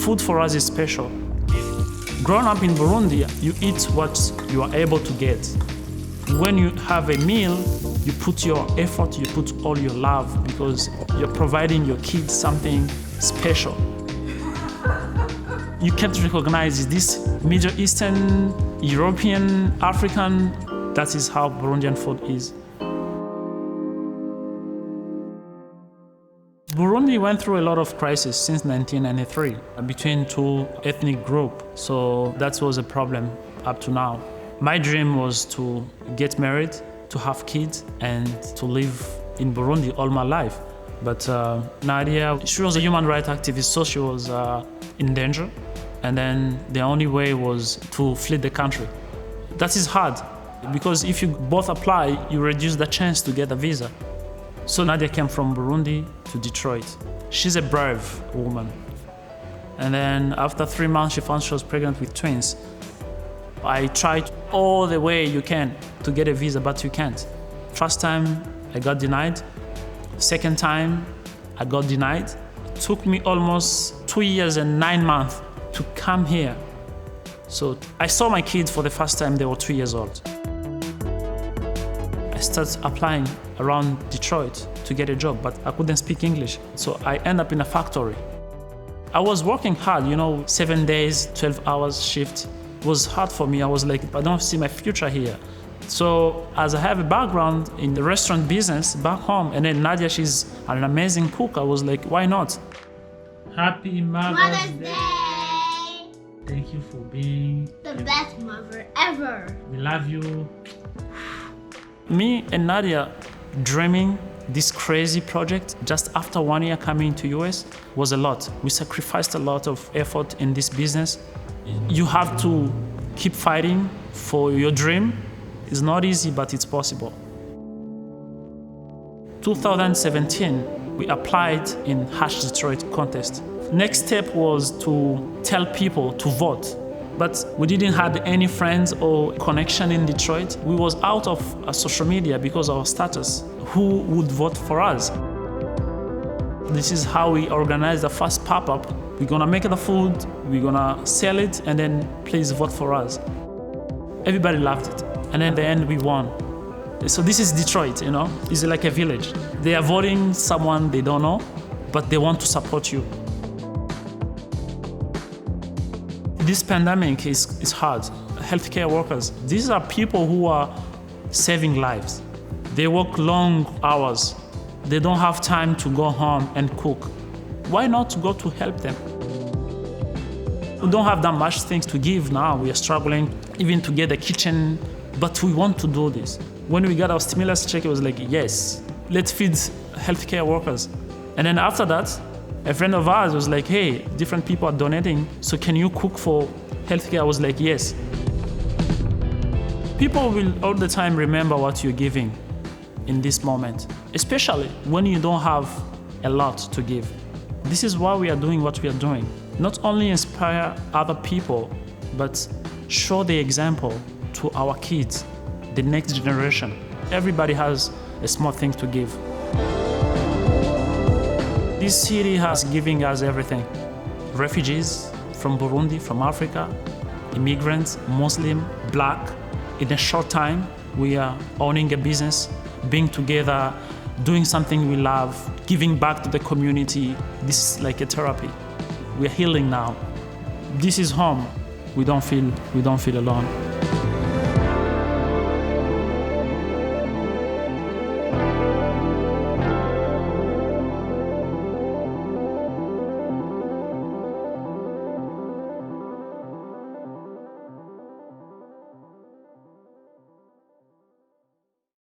Food for us is special. Growing up in Burundi, you eat what you are able to get. When you have a meal, you put your effort, you put all your love because you're providing your kids something special. You can't recognize, is this Middle Eastern, European, African? That is how Burundian food is. Burundi went through a lot of crises since 1993 between two ethnic groups, so that was a problem up to now. My dream was to get married, to have kids, and to live in Burundi all my life. But Nadia, she was a human rights activist, so she was in danger. And then the only way was to flee the country. That is hard, because if you both apply, you reduce the chance to get a visa. So Nadia came from Burundi to Detroit. She's a brave woman. And then after 3 months, she found she was pregnant with twins. I tried all the way you can to get a visa, but you can't. First time, I got denied. Second time, I got denied. It took me almost 2 years and 9 months to come here. So I saw my kids for the first time, they were 2 years old. I started applying around Detroit to get a job, but I couldn't speak English. So I ended up in a factory. I was working hard, 7 days, 12 hours shift. It was hard for me. I was like, I don't see my future here. So as I have a background in the restaurant business back home, and then Nadia, she's an amazing cook, I was like, why not? Happy Mother's Day! Thank you for being the best mother ever. We love you. Me and Nadia dreaming this crazy project just after 1 year coming to US was a lot. We sacrificed a lot of effort in this business. You have to keep fighting for your dream. It's not easy, but it's possible. 2017, we applied in #Detroit contest. Next step was to tell people to vote. But we didn't have any friends or connection in Detroit. We was out of social media because of our status. Who would vote for us? This is how we organized the first pop-up. We're gonna make the food, we're gonna sell it, and then please vote for us. Everybody loved it. And in the end, we won. So this is Detroit, It's like a village. They are voting someone they don't know, but they want to support you. This pandemic is hard. Healthcare workers, these are people who are saving lives. They work long hours. They don't have time to go home and cook. Why not go to help them? We don't have that much things to give now. We are struggling even to get a kitchen, but we want to do this. When we got our stimulus check, it was like, yes, let's feed healthcare workers. And then after that, a friend of ours was like, hey, different people are donating, so can you cook for healthcare? I was like, yes. People will all the time remember what you're giving in this moment, especially when you don't have a lot to give. This is why we are doing what we are doing. Not only inspire other people, but show the example to our kids, the next generation. Everybody has a small thing to give. This city has given us everything. Refugees from Burundi, from Africa, immigrants, Muslim, Black. In a short time, we are owning a business, being together, doing something we love, giving back to the community. This is like a therapy. We're healing now. This is home. We don't feel alone.